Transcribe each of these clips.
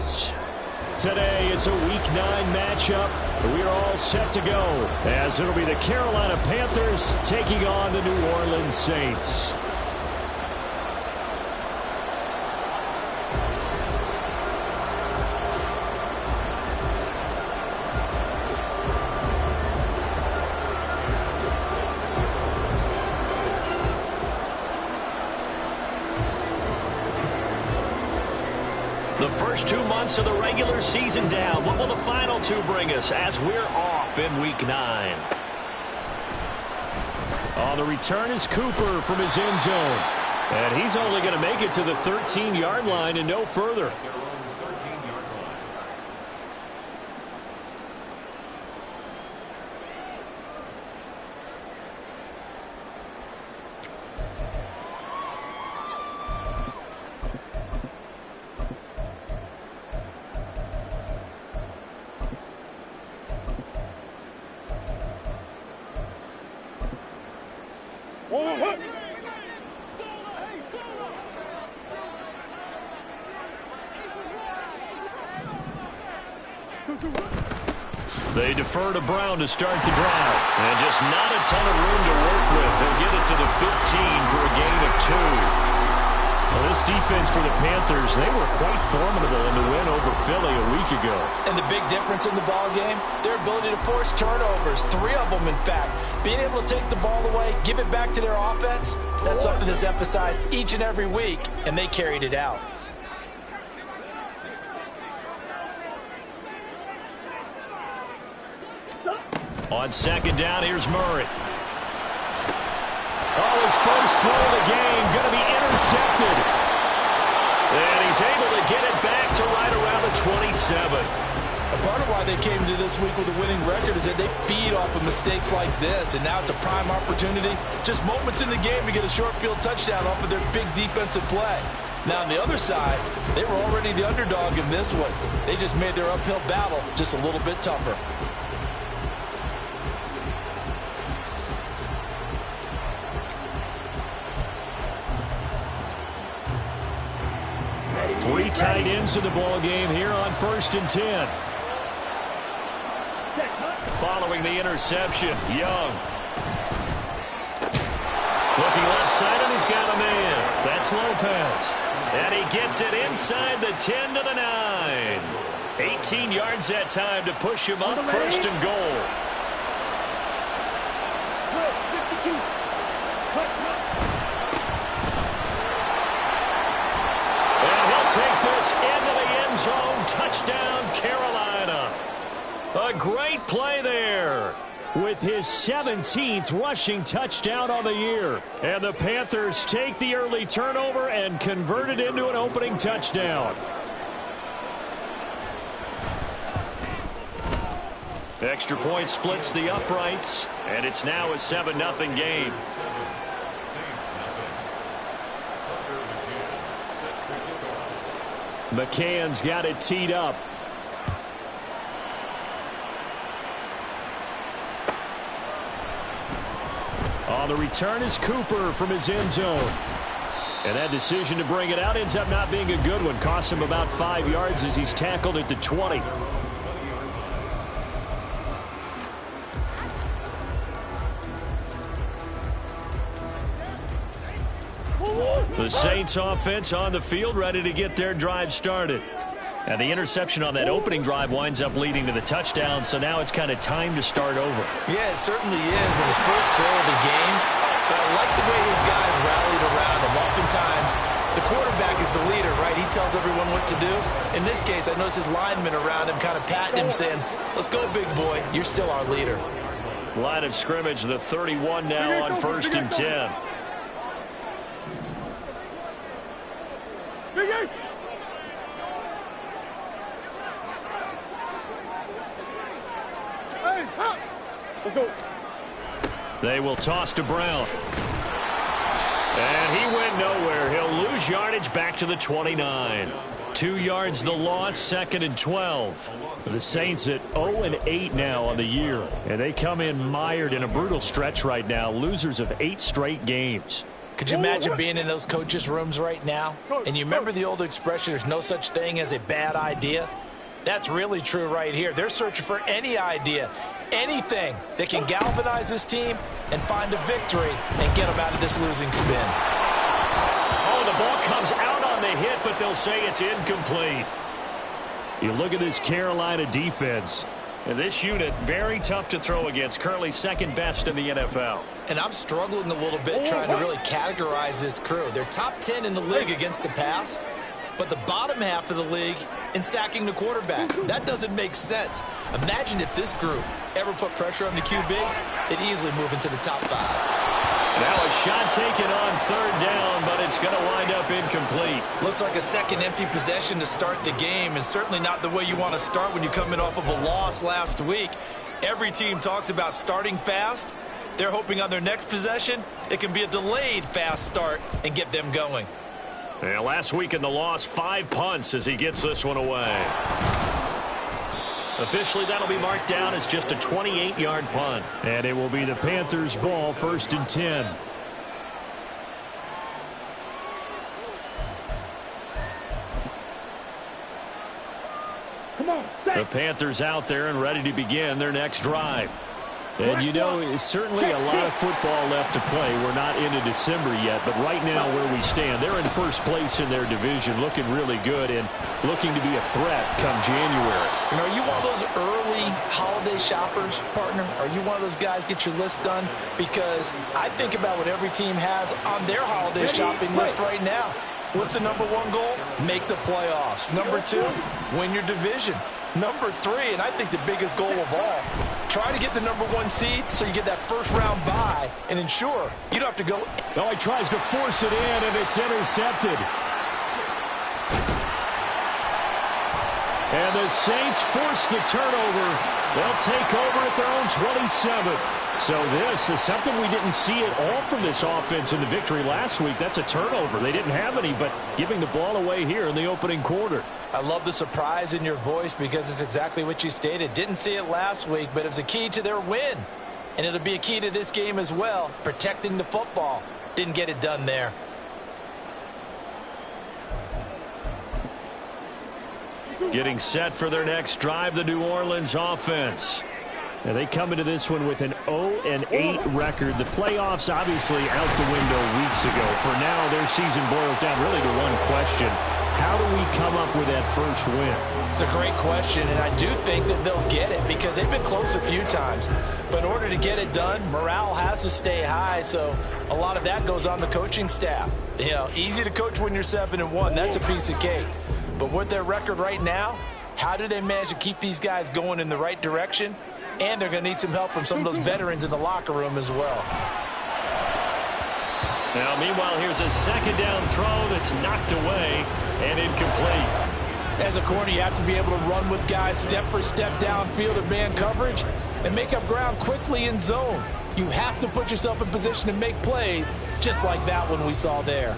Saints. Today, it's a Week 9 matchup. We're all set to go, as it'll be the Carolina Panthers taking on the New Orleans Saints. The first 2 months of the regular season down. What will the final 2 bring us as we're off in Week 9? On the return is Cooper from his end zone. And he's only going to make it to the 13-yard line and no further. They defer to Brown to start the drive. And just not a ton of room to work with. They'll get it to the 15 for a gain of 2. Well, this defense for the Panthers, they were quite formidable in the win over Philly a week ago. And the big difference in the ball game, their ability to force turnovers, 3 of them in fact. Being able to take the ball away, give it back to their offense, that's something that's emphasized each and every week, and they carried it out. On second down, here's Murray. Oh, his first throw of the game going to be intercepted. And he's able to get it back to right around the 27th. A part of why they came into this week with a winning record is that they feed off of mistakes like this, and now it's a prime opportunity. Just moments in the game to get a short field touchdown off of their big defensive play. Now, on the other side, they were already the underdog in this one. They just made their uphill battle just a little bit tougher. Three tight ends in the ball game here on 1st and 10. Following the interception, Young. Looking left side, and he's got a man. That's Lopez. And he gets it inside the 10 to the 9. 18 yards that time to push him up 1st and goal. Take this into the end zone. Touchdown, Carolina. A great play there with his 17th rushing touchdown on the year. And the Panthers take the early turnover and convert it into an opening touchdown. Extra point splits the uprights, and it's now a 7-0 game. McCann's got it teed up. On the return is Cooper from his end zone. And that decision to bring it out ends up not being a good one. Costs him about 5 yards as he's tackled at the 20. The Saints offense on the field, ready to get their drive started. And the interception on that opening drive winds up leading to the touchdown, so now it's kind of time to start over. Yeah, it certainly is, and his first throw of the game. But I like the way his guys rallied around him. Oftentimes, the quarterback is the leader, right? He tells everyone what to do. In this case, I noticed his linemen around him kind of patting him, saying, let's go, big boy. You're still our leader. Line of scrimmage, the 31 now on 1st and 10. Let's go. They will toss to Brown. And he went nowhere. He'll lose yardage back to the 29. 2 yards the loss, 2nd and 12. The Saints at 0-8 now on the year. And they come in mired in a brutal stretch right now. Losers of 8 straight games. Could you imagine being in those coaches' rooms right now? And you remember the old expression, there's no such thing as a bad idea? That's really true right here. They're searching for any idea, anything that can galvanize this team and find a victory and get them out of this losing spin. Oh, the ball comes out on the hit, but they'll say it's incomplete. You look at this Carolina defense. And this unit, very tough to throw against, currently second best in the NFL. And I'm struggling a little bit trying to really categorize this crew. They're top 10 in the league against the pass, but the bottom half of the league in sacking the quarterback. That doesn't make sense. Imagine if this group ever put pressure on the QB, they'd easily move into the top 5. Now a shot taken on third down, but it's going to wind up incomplete. Looks like a second empty possession to start the game, and certainly not the way you want to start when you're coming off of a loss last week. Every team talks about starting fast. They're hoping on their next possession, it can be a delayed fast start and get them going. Yeah, last week in the loss, 5 punts as he gets this one away. Officially, that'll be marked down as just a 28-yard punt. And it will be the Panthers' ball, 1st and 10. Come on, the Panthers out there and ready to begin their next drive. And you know, it's certainly a lot of football left to play. We're not into December yet, but right now where we stand, they're in first place in their division, looking really good and looking to be a threat come January. You know, are you one of those early holiday shoppers, partner? Are you one of those guys get your list done? Because I think about what every team has on their holiday shopping list right now. What's the number 1 goal? Make the playoffs. Number 2, win your division. Number 3, and I think the biggest goal of all, try to get the number 1 seed so you get that first round bye and ensure you don't have to go. Oh, he tries to force it in, and it's intercepted. And the Saints force the turnover. They'll take over at their own 27. So this is something we didn't see at all from this offense in the victory last week. That's a turnover. They didn't have any, but giving the ball away here in the opening quarter. I love the surprise in your voice because it's exactly what you stated. Didn't see it last week, but it's a key to their win. And it'll be a key to this game as well, protecting the football. Didn't get it done there. Getting set for their next drive, the New Orleans offense. Now they come into this one with an 0-8 record. The playoffs obviously out the window weeks ago. For now, their season boils down really to one question. How do we come up with that first win? It's a great question, and I do think that they'll get it because they've been close a few times. But in order to get it done, morale has to stay high, so a lot of that goes on the coaching staff. You know, easy to coach when you're 7-1. That's a piece of cake. But with their record right now, how do they manage to keep these guys going in the right direction? And they're going to need some help from some of those veterans in the locker room as well. Now, meanwhile, here's a second down throw that's knocked away and incomplete. As a corner, you have to be able to run with guys step for step downfield in man coverage and make up ground quickly in zone. You have to put yourself in position to make plays just like that one we saw there.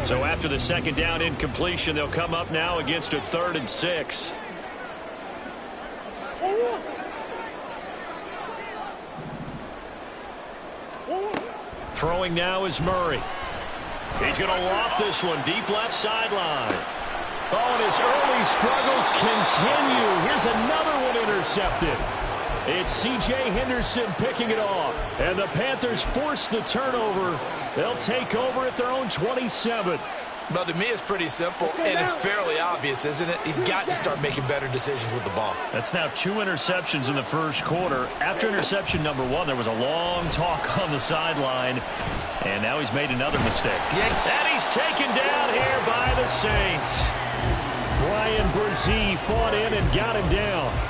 So after the second down incompletion, they'll come up now against a 3rd and 6. Throwing now is Murray. He's going to loft this one deep left sideline. Oh, and his early struggles continue. Here's another one intercepted. It's C.J. Henderson picking it off. And the Panthers force the turnover. They'll take over at their own 27. Well, to me, it's pretty simple, and it's fairly obvious, isn't it? He's got to start making better decisions with the ball. That's now 2 interceptions in the first quarter. After interception number 1, there was a long talk on the sideline, and now he's made another mistake. And he's taken down here by the Saints. Ryan Brzee fought in and got him down.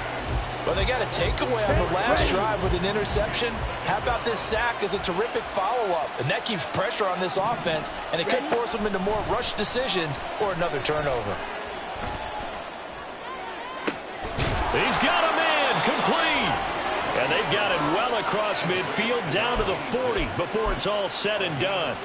Well, they got a takeaway on the last drive with an interception. How about this sack as a terrific follow-up? And that keeps pressure on this offense, and it could force them into more rush decisions or another turnover. He's got a man complete. And they've got it well across midfield down to the 40 before it's all said and done.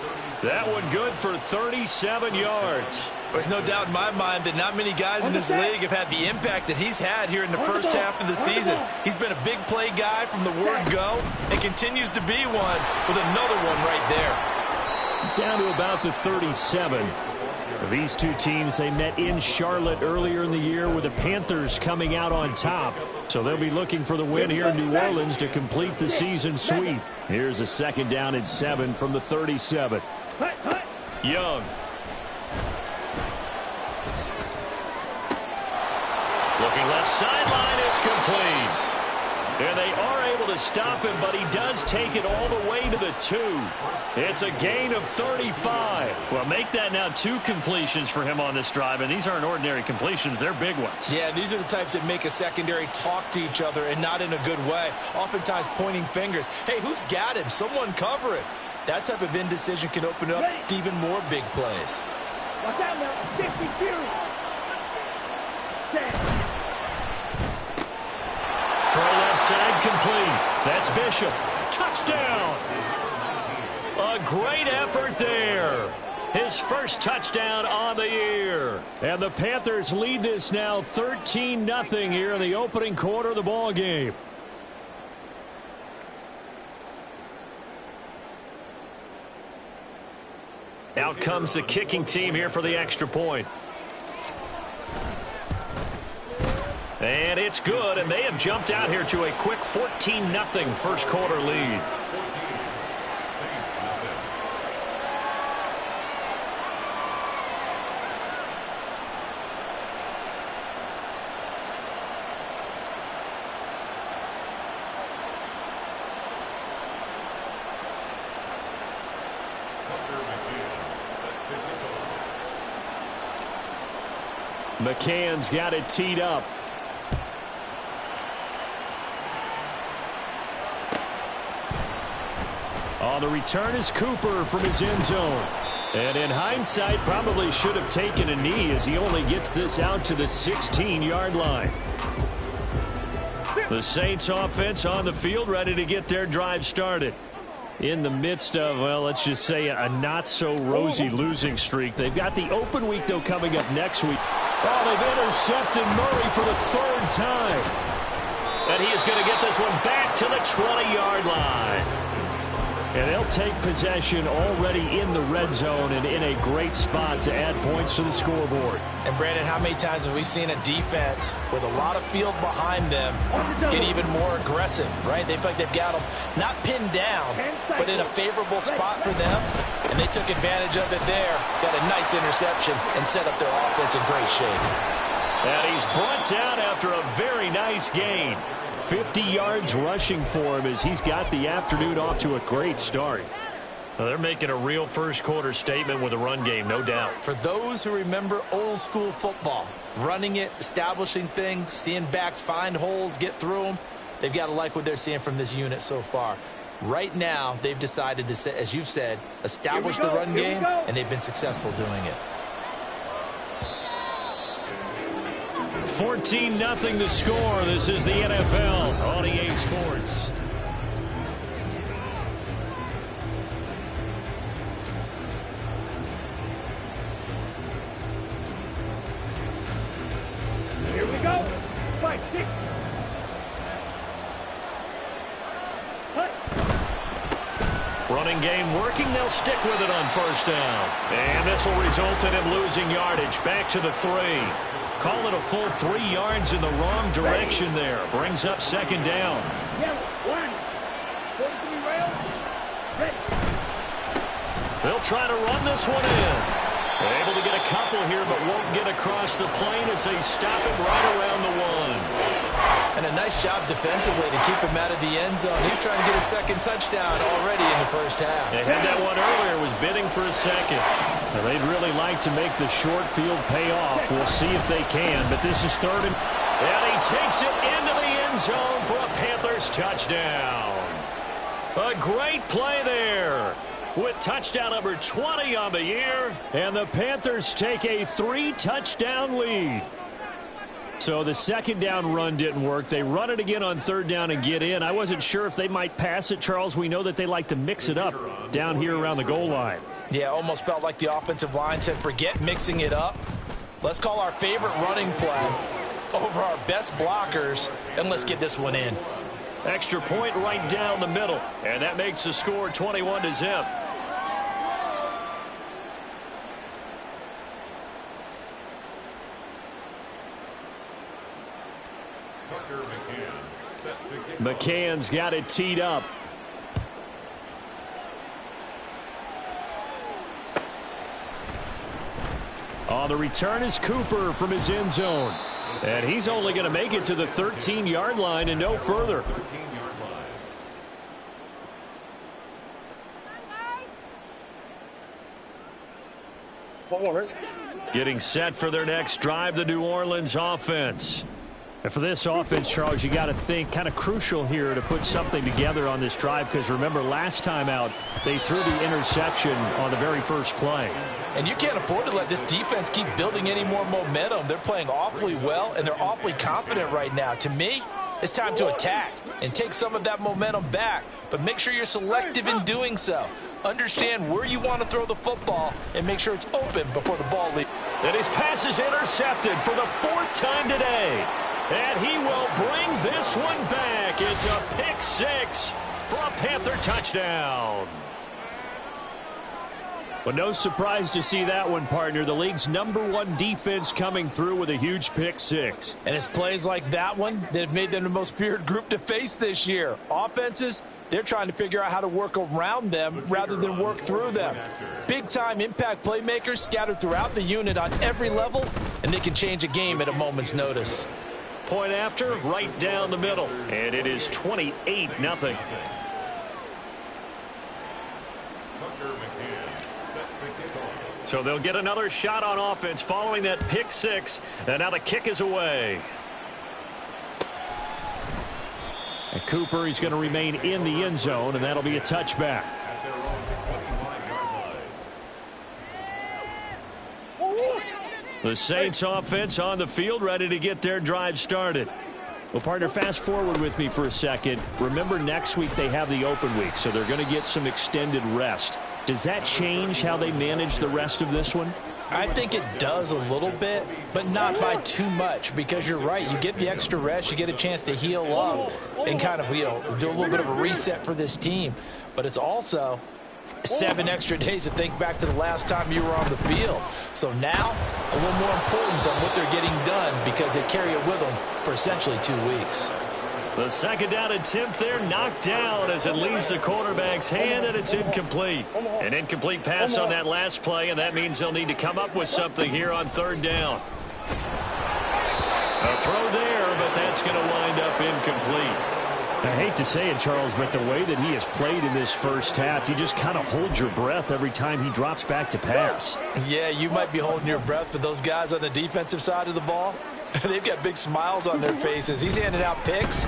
That one good for 37 yards. There's no doubt in my mind that not many guys in this league have had the impact that he's had here in the first half of the season. He's been a big play guy from the word go and continues to be one with another one right there. Down to about the 37. These two teams, they met in Charlotte earlier in the year with the Panthers coming out on top. So they'll be looking for the win here in New Orleans to complete the season sweep. Here's a 2nd down and 7 from the 37. Young. Looking left sideline, it's complete. And they are able to stop him, but he does take it all the way to the 2. It's a gain of 35. Well, make that now 2 completions for him on this drive, and these aren't ordinary completions. They're big ones. Yeah, these are the types that make a secondary talk to each other and not in a good way. Oftentimes pointing fingers. Hey, who's got him? Someone cover it. That type of indecision can open up to even more big plays. Watch out now. 50 series. Throw left side complete. That's Bishop. Touchdown. A great effort there. His first touchdown on the year. And the Panthers lead this now 13-0 here in the opening quarter of the ball game. Out comes the kicking team here for the extra point. And it's good, and they have jumped out here to a quick 14-0 first quarter lead. McCann's got it teed up. On the return is Cooper from his end zone. And in hindsight, probably should have taken a knee as he only gets this out to the 16-yard line. The Saints offense on the field ready to get their drive started. In the midst of, well, let's just say a not-so-rosy losing streak. They've got the open week, though, coming up next week. Oh, they've intercepted Murray for the 3rd time. And he is going to get this one back to the 20-yard line. And they'll take possession already in the red zone and in a great spot to add points to the scoreboard. And, Brandon, how many times have we seen a defense with a lot of field behind them get even more aggressive, right? They feel like they've got them not pinned down, but in a favorable spot for them. And they took advantage of it there. Got a nice interception and set up their offense in great shape. And he's brought down after a very nice gain. 50 yards rushing for him as he's got the afternoon off to a great start. Well, they're making a real first quarter statement with a run game, no doubt. For those who remember old school football, running it, establishing things, seeing backs find holes, get through them, they've got to like what they're seeing from this unit so far. Right now, they've decided to, as you've said, establish the run game, and they've been successful doing it. 14-0 the score. This is the NFL on EA Sports. Here we go. 5, 6. Running game working. They'll stick with it on 1st down. And this will result in him losing yardage. Back to the 3. Call it a full 3 yards in the wrong direction there. Brings up 2nd down. They'll try to run this one in. Able to get a couple here, but won't get across the plane as they stop it right around the 1. And a nice job defensively to keep him out of the end zone. He's trying to get a 2nd touchdown already in the first half. They had that one earlier, was bidding for a 2nd. Now, they'd really like to make the short field pay off. We'll see if they can, but this is 3rd and he takes it into the end zone for a Panthers touchdown. A great play there with touchdown number 20 on the year, and the Panthers take a 3-touchdown lead. So the 2nd down run didn't work. They run it again on 3rd down and get in. I wasn't sure if they might pass it, Charles. We know that they like to mix it up down here around the goal line. Yeah, almost felt like the offensive line said, forget mixing it up. Let's call our favorite running play over our best blockers, and let's get this one in. Extra point right down the middle, and that makes the score 21-0. McCann's got it teed up. On the return is Cooper from his end zone. And he's only going to make it to the 13-yard line and no further. Getting set for their next drive, the New Orleans offense. And for this offense, Charles, you got to think kind of crucial here to put something together on this drive, because remember last time out they threw the interception on the very first play. And you can't afford to let this defense keep building any more momentum. They're playing awfully well, and they're awfully confident right now. To me, it's time to attack and take some of that momentum back, but make sure you're selective in doing so. Understand where you want to throw the football and make sure it's open before the ball leaves. And his pass is intercepted for the 4th time today. And he will bring this one back. It's a pick 6 for a Panther touchdown. But no surprise to see that one, partner. The league's #1 defense coming through with a huge pick 6. And it's plays like that one that have made them the most feared group to face this year. Offenses, they're trying to figure out how to work around them rather than work through them. Big-time impact playmakers scattered throughout the unit on every level, and they can change a game at a moment's notice. Point after, right down the middle. And it is 28-0. So they'll get another shot on offense following that pick 6. And now the kick is away. And Cooper, he's going to remain in the end zone, and that'll be a touchback. The Saints offense on the field, ready to get their drive started. Well, partner, fast forward with me for a second. Remember, next week they have the open week, so they're going to get some extended rest. Does that change how they manage the rest of this one? I think it does a little bit, but not by too much, because you're right. You get the extra rest, you get a chance to heal up and kind of, do a little bit of a reset for this team. But it's also 7 extra days to think back to the last time you were on the field. So now, a little more importance on what they're getting done, because they carry it with them for essentially 2 weeks. The second down attempt there knocked down as it leaves the quarterback's hand, and it's incomplete. An incomplete pass on that last play, and that means they'll need to come up with something here on 3rd down. A throw there, but that's going to wind up incomplete. I hate to say it, Charles, but the way that he has played in this first half, you just kind of hold your breath every time he drops back to pass. Yeah, you might be holding your breath, but those guys on the defensive side of the ball, they've got big smiles on their faces. He's handing out picks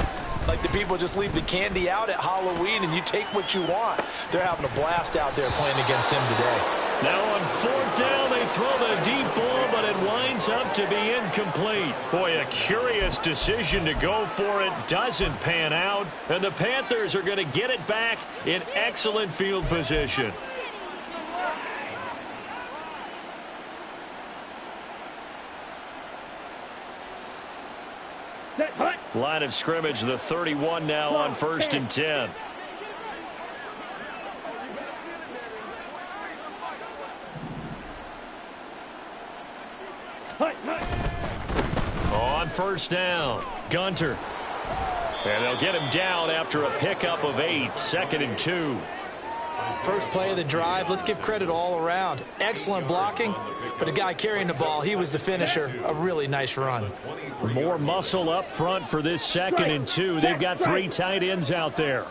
like the people just leave the candy out at Halloween and you take what you want. They're having a blast out there playing against him today. Now on 4th down, they throw the deep ball, but it winds up to be incomplete. Boy, a curious decision to go for it. Doesn't pan out, and the Panthers are going to get it back in excellent field position. Line of scrimmage, the 31 now on 1st and 10. On 1st down, Gunter. And they'll get him down after a pickup of 8, 2nd and 2. First play of the drive, let's give credit all around. Excellent blocking, but the guy carrying the ball, he was the finisher. A really nice run. More muscle up front for this 2nd and 2. They've got 3 tight ends out there.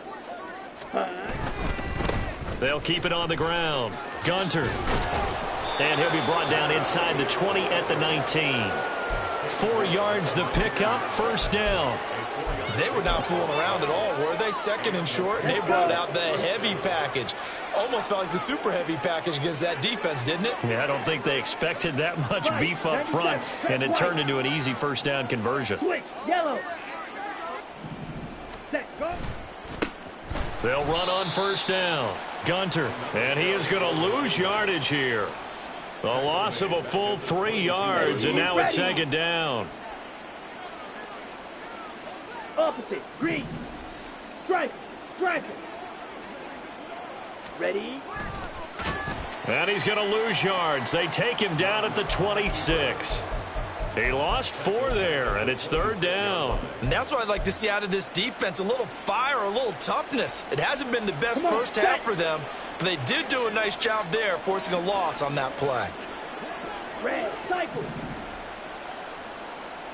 They'll keep it on the ground. Gunter. And he'll be brought down inside the 20 at the 19. 4 yards the pickup, 1st down. They were not fooling around at all, were they? 2nd and short, and they brought out the heavy package. Almost felt like the super heavy package against that defense, didn't it? Yeah, I don't think they expected that much beef up front, and it turned into an easy 1st down conversion. Yellow. They'll run on 1st down. Gunter, and he is going to lose yardage here. A loss of a full 3 yards, and now it's second down. Opposite. Green. Strike. Strike. Ready. And he's going to lose yards. They take him down at the 26. He lost 4 there, and it's third down. And that's what I'd like to see out of this defense, a little fire, a little toughness. It hasn't been the best first half for them, but they did do a nice job there, forcing a loss on that play. Red. Cycle.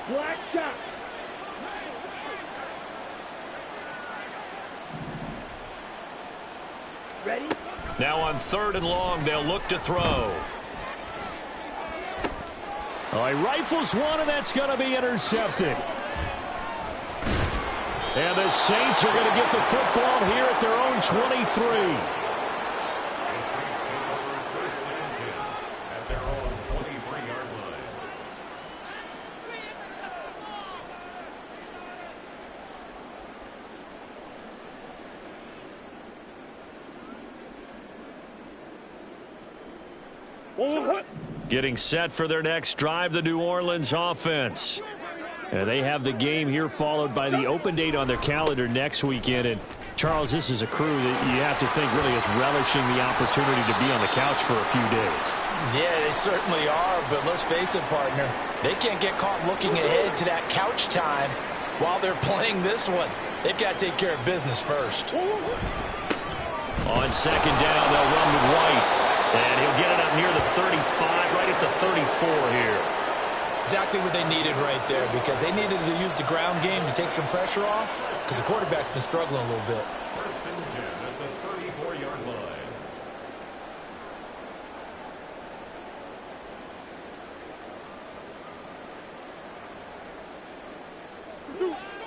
Black shot. Ready? Now on 3rd and long, they'll look to throw. He rifles one, and that's going to be intercepted. And the Saints are going to get the football here at their own 23. At their own 23-yard line. Getting set for their next drive, the New Orleans offense. And they have the game here followed by the open date on their calendar next weekend. And, Charles, this is a crew that you have to think really is relishing the opportunity to be on the couch for a few days. Yeah, they certainly are, but let's face it, partner. They can't get caught looking ahead to that couch time while they're playing this one. They've got to take care of business first. On second down, they'll run with White. And he'll get it up near the 35, right at the 34 here. Exactly what they needed right there, because they needed to use the ground game to take some pressure off, because the quarterback's been struggling a little bit. First and 10 at the 34-yard line.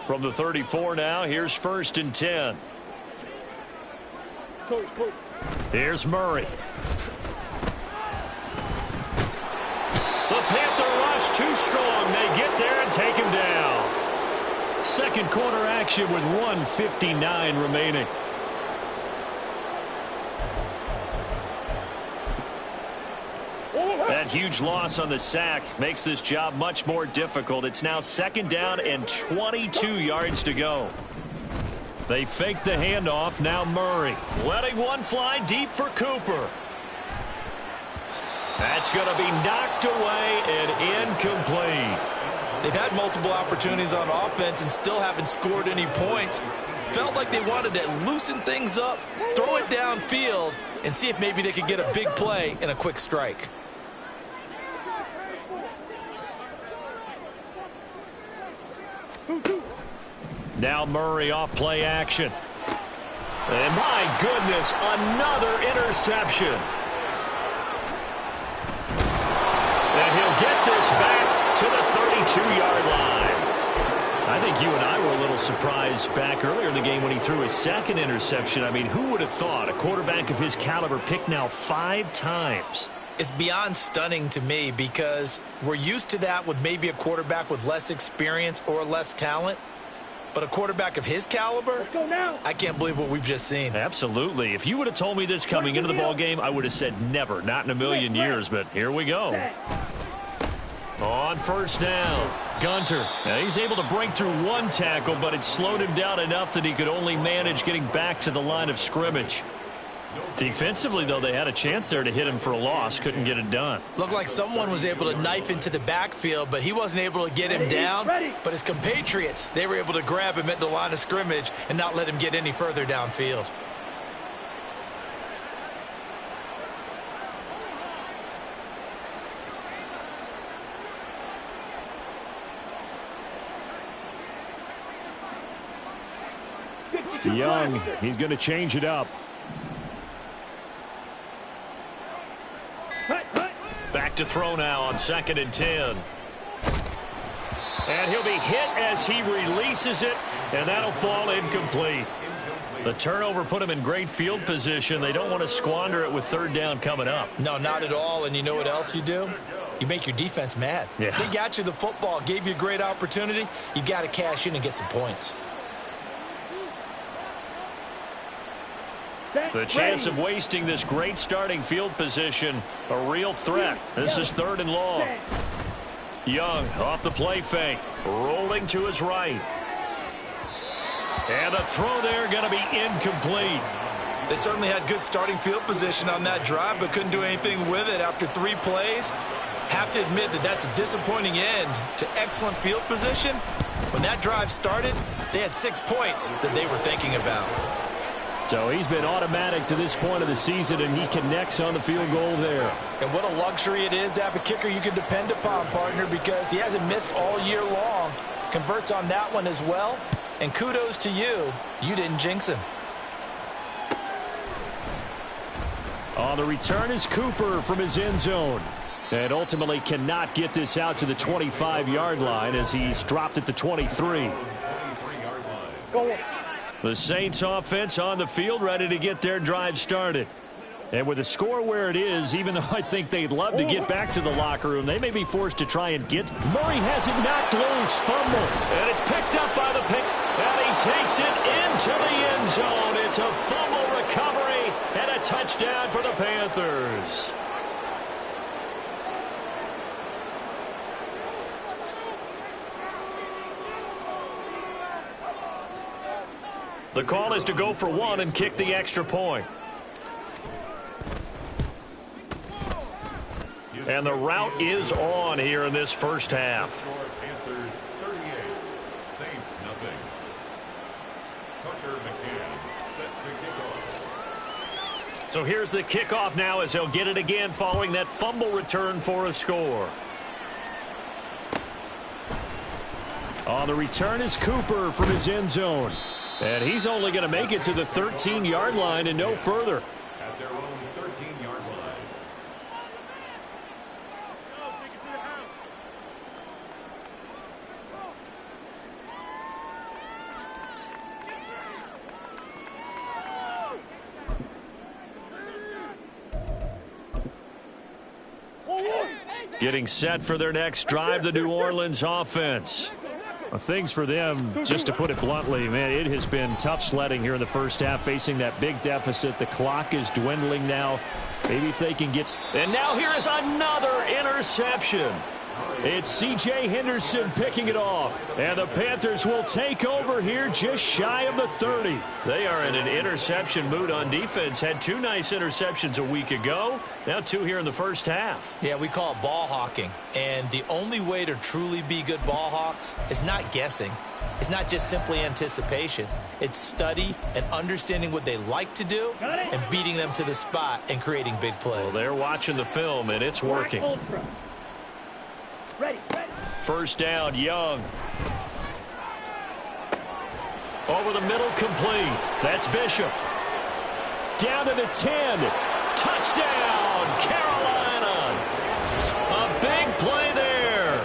From the 34 now, here's 1st and 10. Coach. Here's Murray. The Panther rush too strong. They get there and take him down. Second quarter action with 1:59 remaining. That huge loss on the sack makes this job much more difficult. It's now second down and 22 yards to go. They fake the handoff. Now Murray letting one fly deep for Cooper. That's going to be knocked away and incomplete. They've had multiple opportunities on offense and still haven't scored any points. Felt like they wanted to loosen things up, throw it downfield, and see if maybe they could get a big play and a quick strike. Now Murray off play action. And my goodness, another interception. And he'll get this back to the 32-yard line. I think you and I were a little surprised back earlier in the game when he threw his second interception. I mean, who would have thought a quarterback of his caliber picked now 5 times? It's beyond stunning to me because we're used to that with maybe a quarterback with less experience or less talent. But a quarterback of his caliber, Let's go now. I can't believe what we've just seen. Absolutely. If you would have told me this coming into the ball game, I would have said never, not in a million years. But here we go. On first down, Gunter. Now he's able to break through one tackle, but it slowed him down enough that he could only manage getting back to the line of scrimmage. Defensively, though, they had a chance there to hit him for a loss. Couldn't get it done. Looked like someone was able to knife into the backfield, but he wasn't able to get him down. But his compatriots, they were able to grab him at the line of scrimmage and not let him get any further downfield. Young, he's going to change it up. Back to throw now on 2nd and 10. And he'll be hit as he releases it, and that'll fall incomplete. The turnover put him in great field position. They don't want to squander it with 3rd down coming up. No, not at all. And you know what else you do? You make your defense mad. Yeah. They got you the football, gave you a great opportunity. You got to cash in and get some points. The chance of wasting this great starting field position, a real threat. This is 3rd and long. Young off the play fake, rolling to his right. And a throw there going to be incomplete. They certainly had good starting field position on that drive, but couldn't do anything with it after 3 plays. Have to admit that that's a disappointing end to excellent field position. When that drive started, they had 6 points that they were thinking about. So he's been automatic to this point of the season, and he connects on the field goal there. And what a luxury it is to have a kicker you can depend upon, partner, because he hasn't missed all year long. Converts on that one as well. And kudos to you. You didn't jinx him. On the return is Cooper from his end zone. And ultimately cannot get this out to the 25-yard line as he's dropped at the 23. The Saints offense on the field ready to get their drive started. And with the score where it is, even though I think they'd love to get back to the locker room, they may be forced to try and get. Murray has it knocked loose. Fumble. And it's picked up by the pick. And he takes it into the end zone. It's a fumble recovery and a touchdown for the Panthers. The call is to go for 1 and kick the extra point. And the route is on here in this first half. Panthers 38, Saints nothing. Tucker McCann set to kick off. So here's the kickoff now as he'll get it again following that fumble return for a score. On the return is Cooper from his end zone. And he's only going to make it to the 13-yard line and no further. At their own 13-yard line. Getting set for their next drive, the New Orleans offense. Well, things for them, just to put it bluntly, man, it has been tough sledding here in the first half, facing that big deficit. The clock is dwindling now. Maybe if they can get. And now here is another interception. It's C.J. Henderson picking it off. And the Panthers will take over here just shy of the 30. They are in an interception mood on defense. Had 2 nice interceptions a week ago. Now 2 here in the first half. Yeah, we call it ball hawking. And the only way to truly be good ball hawks is not guessing. It's not just simply anticipation. It's study and understanding what they like to do and beating them to the spot and creating big plays. Well, they're watching the film, and it's working. Ready. First down, Young. Over the middle, complete. That's Bishop. Down to the 10. Touchdown, Carolina. A big play there.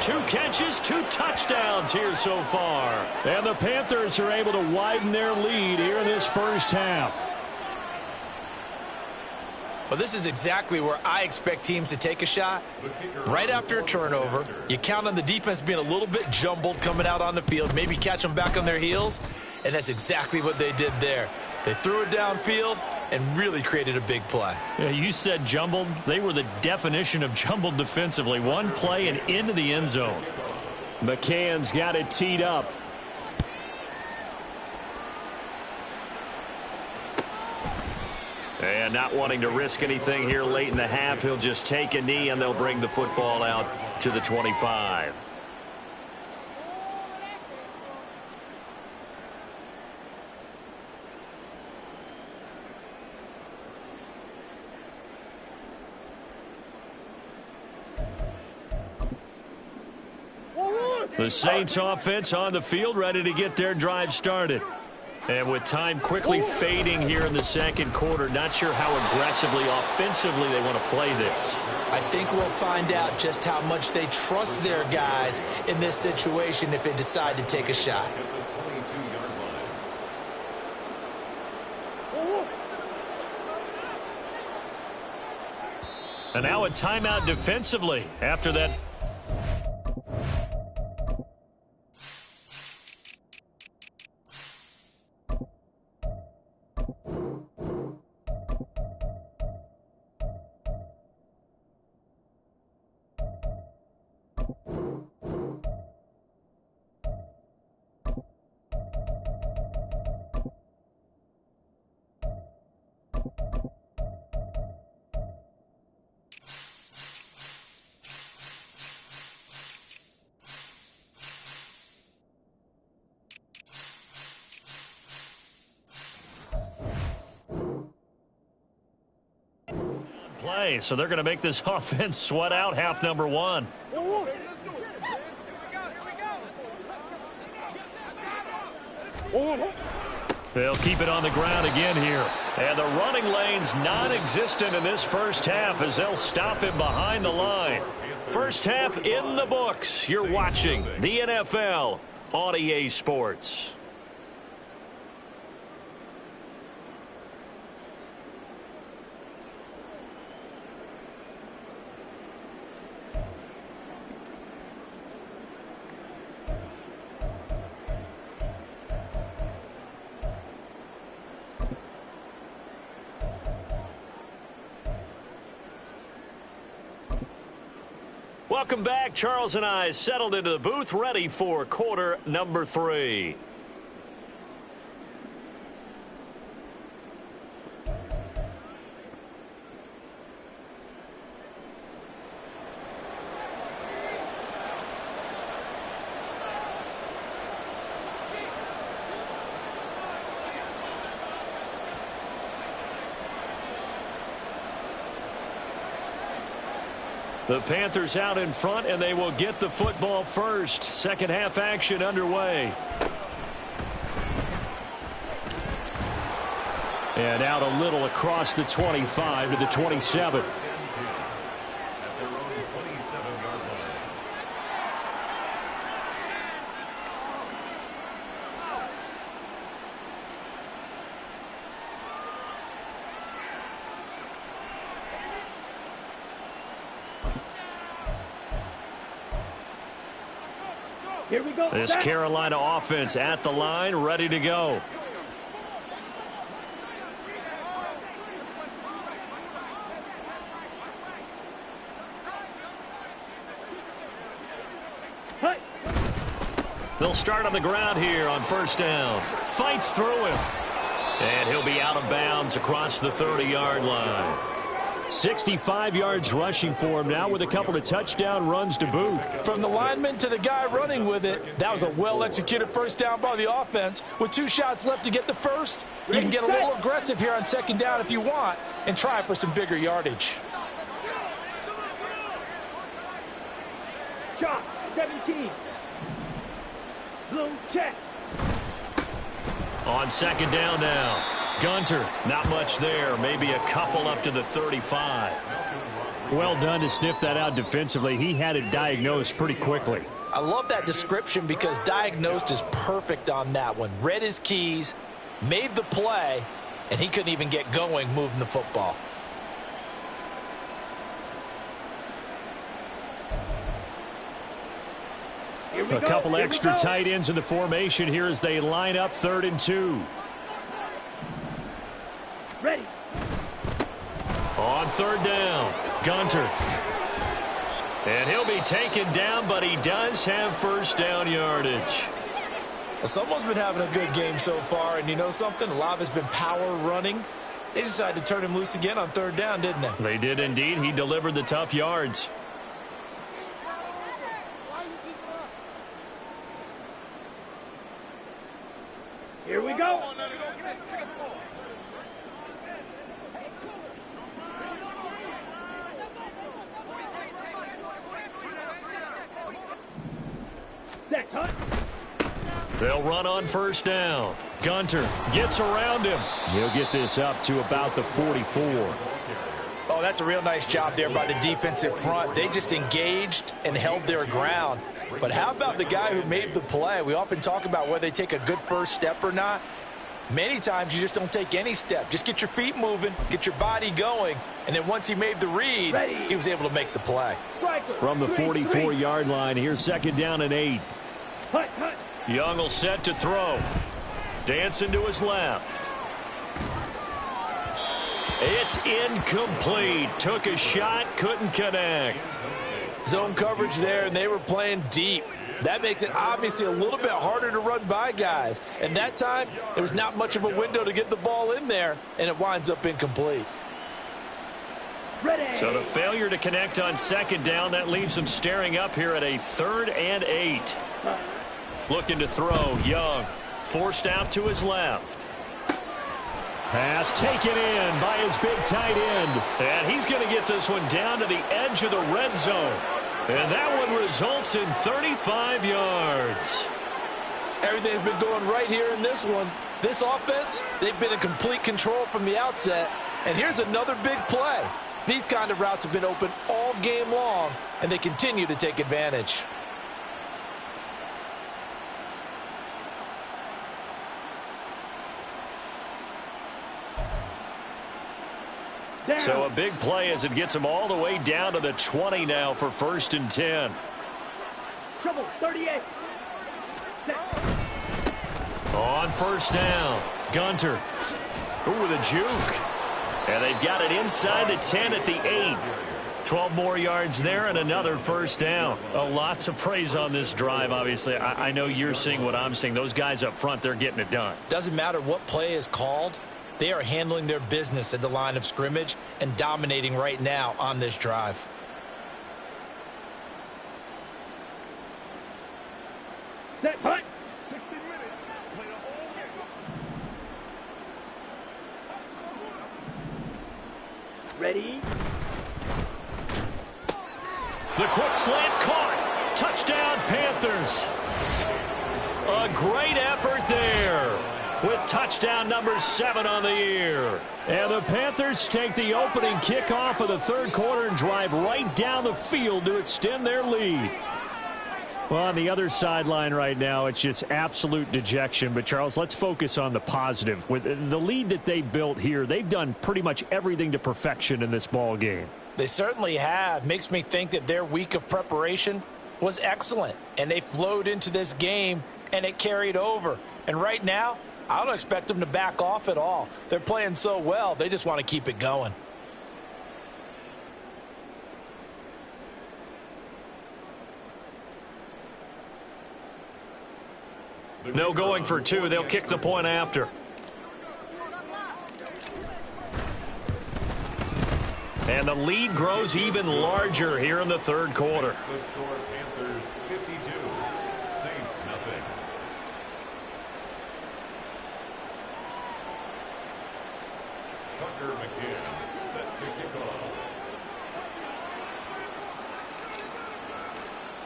2 catches, 2 touchdowns here so far. And the Panthers are able to widen their lead here in this first half. Well, this is exactly where I expect teams to take a shot. Right after a turnover, you count on the defense being a little bit jumbled coming out on the field, maybe catch them back on their heels, and that's exactly what they did there. They threw it downfield and really created a big play. Yeah, you said jumbled. They were the definition of jumbled defensively. One play and into the end zone. McCann's got it teed up. And not wanting to risk anything here late in the half, he'll just take a knee and they'll bring the football out to the 25. The Saints offense on the field ready to get their drive started. And with time quickly fading here in the second quarter, not sure how aggressively, offensively they want to play this. I think we'll find out just how much they trust their guys in this situation if they decide to take a shot. And now a timeout defensively after that. play, so they're going to make this offense sweat out half number one. They'll keep it on the ground again here. And the running lane's non-existent in this first half as they'll stop him behind the line. First half in the books. You're watching the NFL on EA Sports. Welcome back. Charles and I settled into the booth, ready for quarter number 3. The Panthers out in front, and they will get the football first. Second half action underway. And out a little across the 25 to the 27. Here we go. This Carolina offense at the line, ready to go. Hut. They'll start on the ground here on first down. Fights through him. And he'll be out of bounds across the 30-yard line. 65 yards rushing for him now with a couple of touchdown runs to boot. From the lineman to the guy running with it, that was a well-executed first down by the offense. With 2 shots left to get the first, you can get a little aggressive here on second down if you want and try for some bigger yardage. Shot. 17. Blue check. On second down now. Gunter, not much there. Maybe a couple up to the 35. Well done to sniff that out defensively. He had it diagnosed pretty quickly. I love that description because diagnosed is perfect on that one. Read his keys, made the play, and he couldn't even get going moving the football. A couple extra tight ends in the formation here as they line up 3rd and 2. Ready. On 3rd down, Gunter. And he'll be taken down, but he does have first down yardage. Someone's been having a good game so far, and you know something? A lot of it's been power running. They decided to turn him loose again on 3rd down, didn't they? They did indeed. He delivered the tough yards. Here we go. Set, Hut. They'll run on first down. Gunter gets around him. He'll get this up to about the 44. Oh, that's a real nice job there by the defensive front. They just engaged and held their ground. But how about the guy who made the play? We often talk about whether they take a good first step or not. Many times you just don't take any step. Just get your feet moving, get your body going, and then once he made the read, he was able to make the play. From the 44-yard line, here's second down and 8. Hut, hut. Young will set to throw. Dancing to his left. It's incomplete. Took a shot, couldn't connect. Zone coverage there, and they were playing deep. That makes it obviously a little bit harder to run by guys. And that time, there was not much of a window to get the ball in there, and it winds up incomplete. Ready. So the failure to connect on second down, that leaves them staring up here at a 3rd and 8. Looking to throw, Young. Forced out to his left. Pass taken in by his big tight end. And he's going to get this one down to the edge of the red zone. And that one results in 35 yards. Everything's been going right here in this one. This offense, they've been in complete control from the outset. And here's another big play. These kind of routes have been open all game long, and they continue to take advantage. So a big play as it gets them all the way down to the 20 now for 1st and 10. Trouble, 38. On 1st down, Gunter. Ooh, with a juke. And they've got it inside the 10 at the 8. 12 more yards there and another 1st down. A lot to praise on this drive, obviously. I know you're seeing what I'm seeing. Those guys up front, they're getting it done. Doesn't matter what play is called. They are handling their business at the line of scrimmage and dominating right now on this drive. Set, punt. 60 minutes. Play the whole game. Ready. The quick slant caught. Touchdown, Panthers. A great effort there with touchdown number 7 on the year. And the Panthers take the opening kickoff of the 3rd quarter and drive right down the field to extend their lead. Well, on the other sideline right now, it's just absolute dejection. But, Charles, let's focus on the positive. With the lead that they built here, they've done pretty much everything to perfection in this ball game. They certainly have. Makes me think that their week of preparation was excellent. And they flowed into this game, and it carried over. And right now, I don't expect them to back off at all. They're playing so well, they just want to keep it going. No going for 2. They'll kick the point after. And the lead grows even larger here in the 3rd quarter. The score, Panthers 52, Saints nothing. Tucker McCann set to kick off.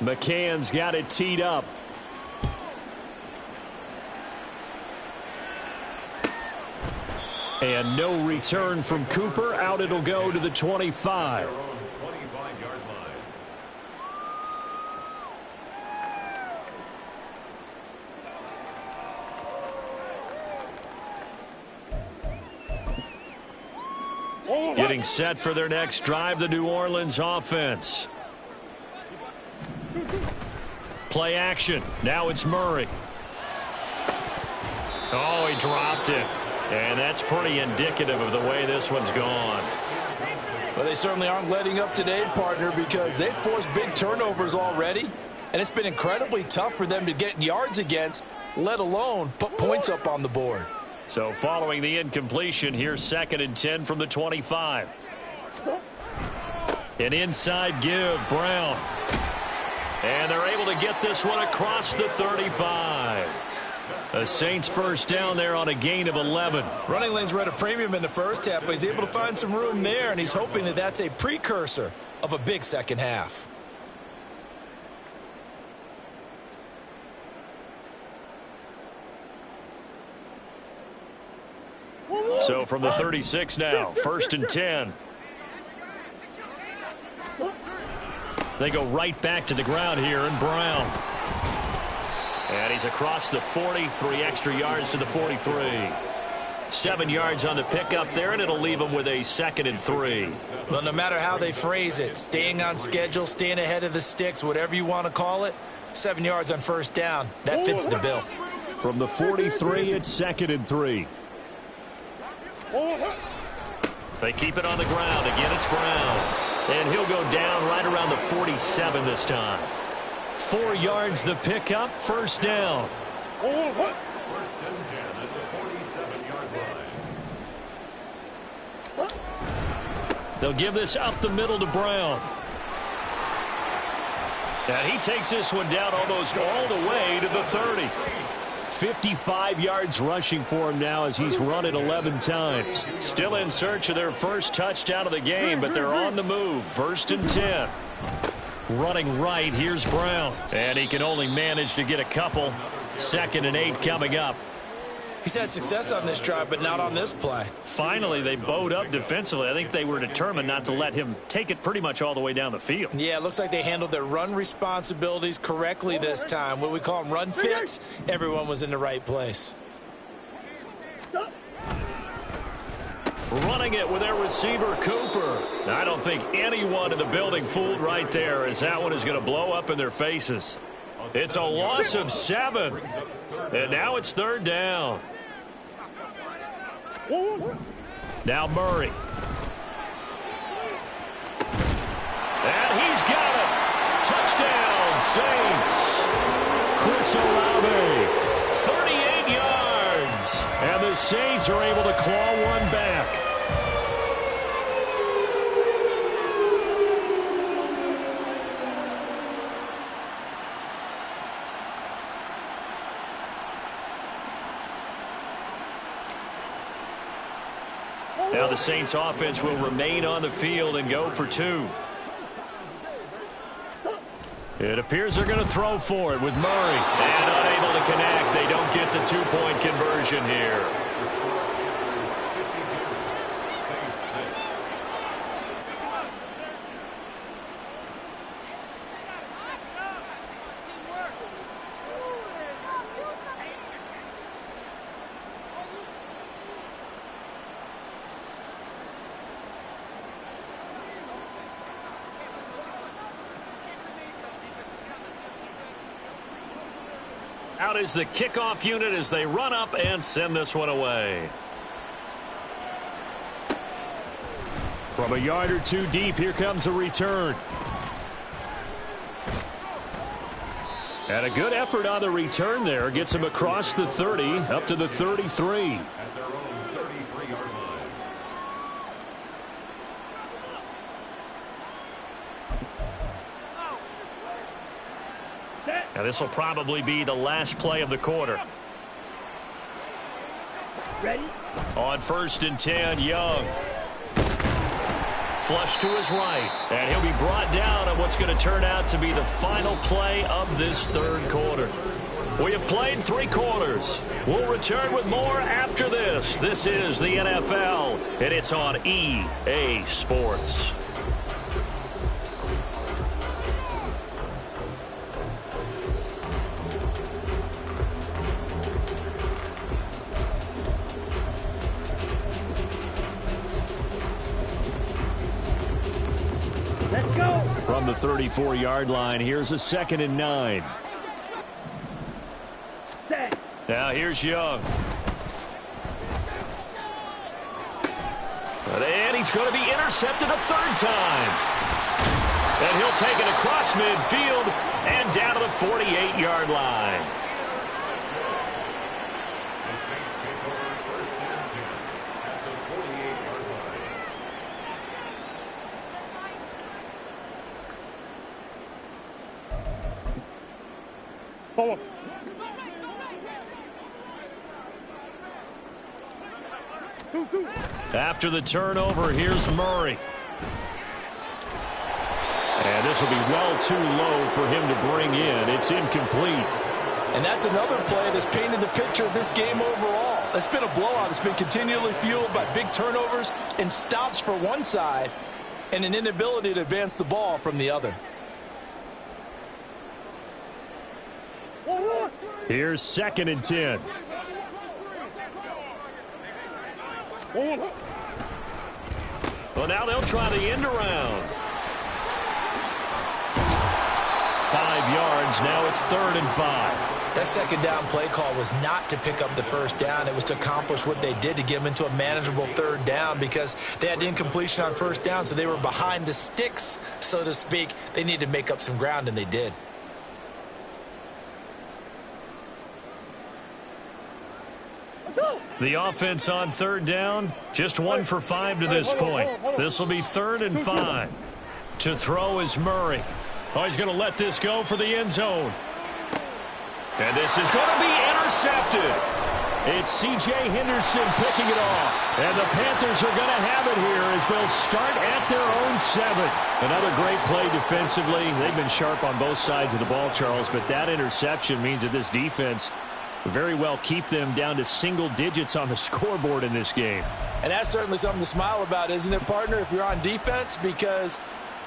McCann's got it teed up. And no return from Cooper. Out it'll go to the 25. Their own 25-yard line. Getting set for their next drive, the New Orleans offense. Play action. Now it's Murray. Oh, he dropped it. And that's pretty indicative of the way this one's gone. Well, they certainly aren't letting up today, partner, because they've forced big turnovers already. And it's been incredibly tough for them to get yards against, let alone put points up on the board. So following the incompletion, here's 2nd and 10 from the 25. An inside give, Brown. And they're able to get this one across the 35. The Saints 1st down there on a gain of 11. Running lanes were at a premium in the first half, but he's able to find some room there, and he's hoping that that's a precursor of a big second half. So from the 36 now, 1st and 10. They go right back to the ground here, and Brown. And he's across the 40, 3 extra yards to the 43. 7 yards on the pickup there, and it'll leave him with a 2nd and 3. Well, no matter how they phrase it, staying on schedule, staying ahead of the sticks, whatever you want to call it, 7 yards on 1st down, that fits the bill. From the 43, it's 2nd and 3. They keep it on the ground. Again, it's Brown. And he'll go down right around the 47 this time. 4 yards the pickup, 1st down. 1st and 10 at the 47-yard line. They'll give this up the middle to Brown. And he takes this one down almost all the way to the 30. 55 yards rushing for him now as he's run it 11 times. Still in search of their first touchdown of the game, but they're on the move. 1st and 10. Running right, here's Brown. And he can only manage to get a couple. 2nd and 8 coming up. He's had success on this drive, but not on this play. Finally, they bowed up defensively. I think they were determined not to let him take it pretty much all the way down the field. Yeah, it looks like they handled their run responsibilities correctly this time. What we call them run fits, everyone was in the right place. Running it with their receiver, Cooper. I don't think anyone in the building fooled right there, as that one is going to blow up in their faces. It's a loss of 7. And now it's 3rd down. Now Murray. And he's got it. Touchdown, Saints. Chris Olave, 38 yards. And the Saints are able to claw one back. Now the Saints offense will remain on the field and go for 2. It appears they're going to throw for it with Murray. And unable to connect. They don't get the 2-point conversion here. Out is the kickoff unit as they run up and send this one away. From a yard or 2 deep, here comes a return. And a good effort on the return there. Gets him across the 30, up to the 33. At their own 33-yard line. Now this will probably be the last play of the quarter. Ready? On 1st and 10, Young. Flush to his right. And he'll be brought down on what's going to turn out to be the final play of this 3rd quarter. We have played 3 quarters. We'll return with more after this. This is the NFL, and it's on EA Sports. Let's go. From the 34-yard line, here's a 2nd and 9. Set. Now here's Young. And he's going to be intercepted a 3rd time. And he'll take it across midfield and down to the 48-yard line. The Saints take over 1st and 10 at the 48-yard line. Forward. Two. After the turnover, here's Murray. And this will be well too low for him to bring in. It's incomplete. And that's another play that's painted the picture of this game overall. It's been a blowout. It's been continually fueled by big turnovers and stops for one side and an inability to advance the ball from the other. Here's 2nd and 10. Well, now they'll try the end around. 5 yards. Now it's 3rd and 5. That 2nd down play call was not to pick up the 1st down. It was to accomplish what they did to get them into a manageable 3rd down because they had incompletion on 1st down, so they were behind the sticks, so to speak. They needed to make up some ground, and they did. The offense on 3rd down, just 1 for 5 to this point. This will be 3rd and 5. To throw is Murray. Oh, he's going to let this go for the end zone. And this is going to be intercepted. intercepted. It's C.J. Henderson picking it off. And the Panthers are going to have it here as they'll start at their own 7. Another great play defensively. They've been sharp on both sides of the ball, Charles, but that interception means that this defense very well keep them down to single digits on the scoreboard in this game. And that's certainly something to smile about, isn't it, partner, if you're on defense? Because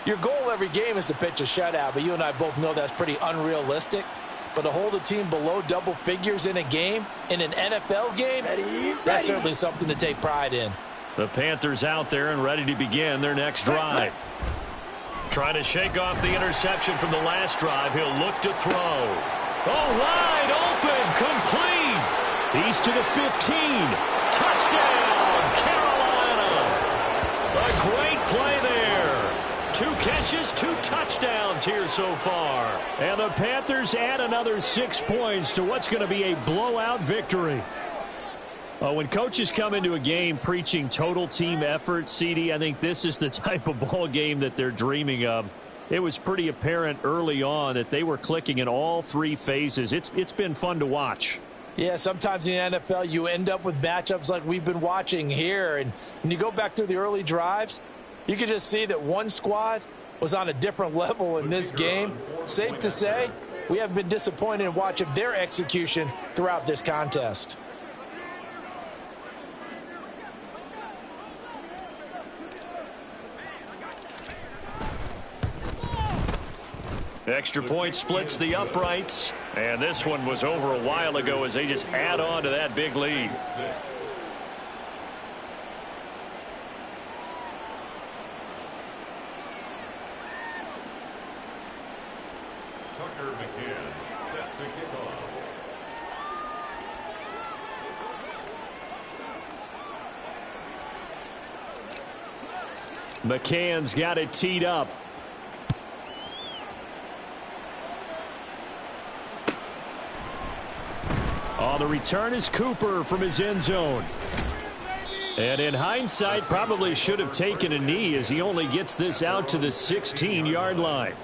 your goal every game is to pitch a shutout, but you and I both know that's pretty unrealistic. But to hold a team below double figures in a game, in an NFL game, that's certainly something to take pride in. The Panthers out there and ready to begin their next drive. Trying to shake off the interception from the last drive. He'll look to throw. Oh, wide open, complete. He's to the 15. Touchdown, Carolina. A great play there. 2 catches, 2 touchdowns here so far. And the Panthers add another 6 points to what's going to be a blowout victory. When coaches come into a game preaching total team effort, CD, I think this is the type of ball game that they're dreaming of. It was pretty apparent early on that they were clicking in all 3 phases. It's been fun to watch. Yeah, sometimes in the NFL you end up with matchups like we've been watching here. And when you go back through the early drives, you can just see that one squad was on a different level in this game. Safe to say, we haven't been disappointed in watching their execution throughout this contest. Extra point splits the uprights. And this one was over a while ago as they just add on to that big lead. Set to kick off. McCann's got it teed up. On the return is Cooper from his end zone. And in hindsight, probably should have taken a knee as he only gets this out to the 16-yard line.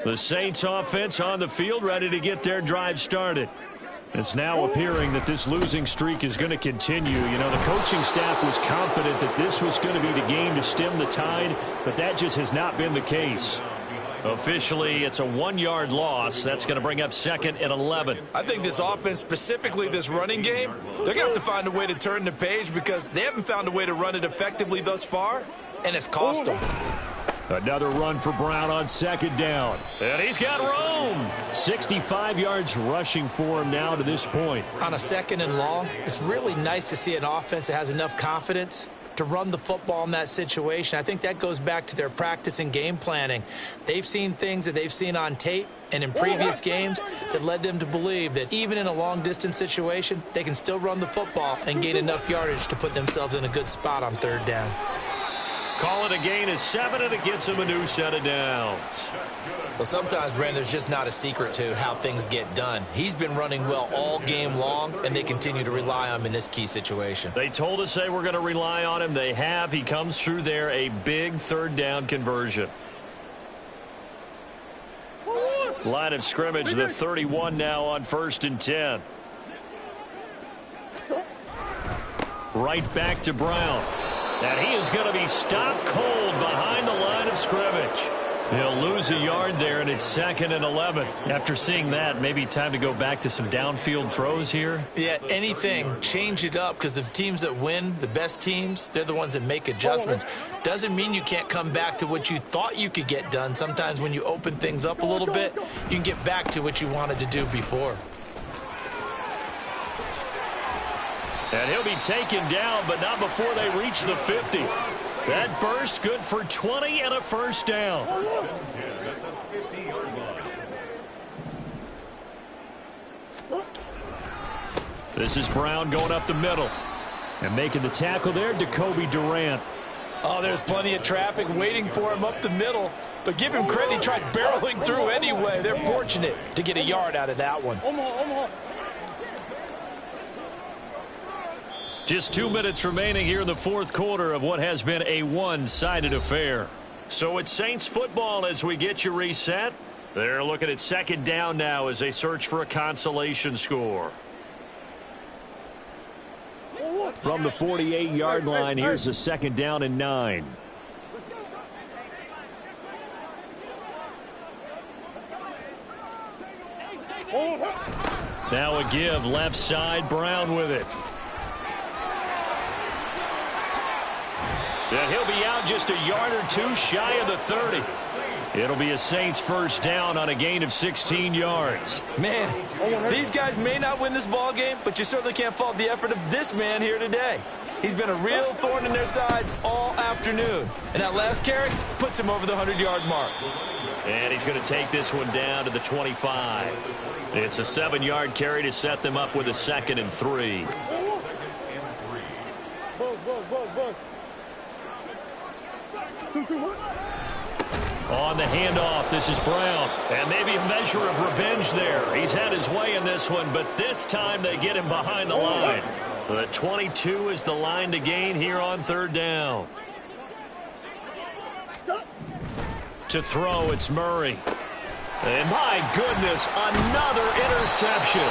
The Saints offense on the field ready to get their drive started. It's now appearing that this losing streak is going to continue. You know, the coaching staff was confident that this was going to be the game to stem the tide, but that just has not been the case. Officially, it's a 1-yard loss. That's going to bring up 2nd and 11. I think this offense, specifically this running game, they're going to have to find a way to turn the page because they haven't found a way to run it effectively thus far, and it's cost them. Another run for Brown on 2nd down. And he's got room. 65 yards rushing for him now to this point. On a 2nd and long, it's really nice to see an offense that has enough confidence to run the football in that situation. I think that goes back to their practice and game planning. They've seen things that they've seen on tape and in previous games that led them to believe that even in a long-distance situation, they can still run the football and gain enough yardage to put themselves in a good spot on 3rd down. Call it a gain of 7, and it gets him a new set of downs. Well, sometimes, Brandon, there's just not a secret to how things get done. He's been running well all game long, and they continue to rely on him in this key situation. They told us they were going to rely on him. They have. He comes through there, a big 3rd down conversion. Line of scrimmage, the 31 now on 1st and 10. Right back to Brown. And he is going to be stopped cold behind the line of scrimmage. He'll lose a yard there, and it's 2nd and 11. After seeing that, maybe time to go back to some downfield throws here. Yeah, anything. Change it up because the teams that win, the best teams, they're the ones that make adjustments. Doesn't mean you can't come back to what you thought you could get done. Sometimes when you open things up a little bit, you can get back to what you wanted to do before. And he'll be taken down, but not before they reach the 50. That burst good for 20 and a 1st down. This is Brown going up the middle. And making the tackle there, Jacoby Durant. Oh, there's plenty of traffic waiting for him up the middle. But give him credit, he tried barreling through anyway. They're fortunate to get a yard out of that one. Just 2 minutes remaining here in the fourth quarter of what has been a one-sided affair. So it's Saints football as we get you reset. They're looking at second down now as they search for a consolation score. From the 48-yard line, here's a second down and 9. Now a give left side, Brown with it. And he'll be out just a yard or two shy of the 30. It'll be a Saints first down on a gain of 16 yards. Man, these guys may not win this ball game, but you certainly can't fault the effort of this man here today. He's been a real thorn in their sides all afternoon. And that last carry puts him over the 100-yard mark. And he's going to take this one down to the 25. It's a 7-yard carry to set them up with a 2nd and 3. On the handoff, this is Brown. And maybe a measure of revenge there. He's had his way in this one, but this time they get him behind the line. The 22 is the line to gain here on third down. To throw, it's Murray. And my goodness, another interception.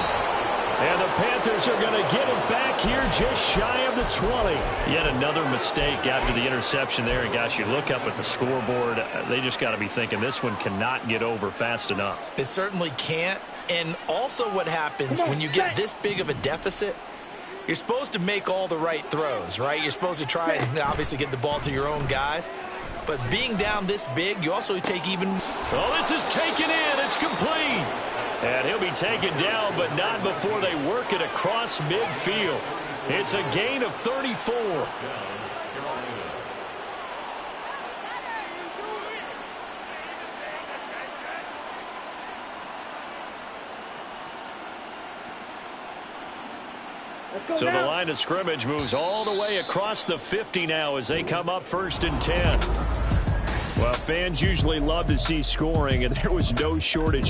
And the Panthers are going to get it back here just shy of the 20. Yet another mistake after the interception there. And gosh, you look up at the scoreboard, they just got to be thinking this one cannot get over fast enough. It certainly can't. And also what happens when you get this big of a deficit, you're supposed to make all the right throws, right? You're supposed to try and obviously get the ball to your own guys. But being down this big, you also take even... Oh, this is taken in. It's complete. And he'll be taken down, but not before they work it across midfield. It's a gain of 34. So the line of scrimmage moves all the way across the 50 now as they come up 1st and 10. Well, fans usually love to see scoring, and there was no shortage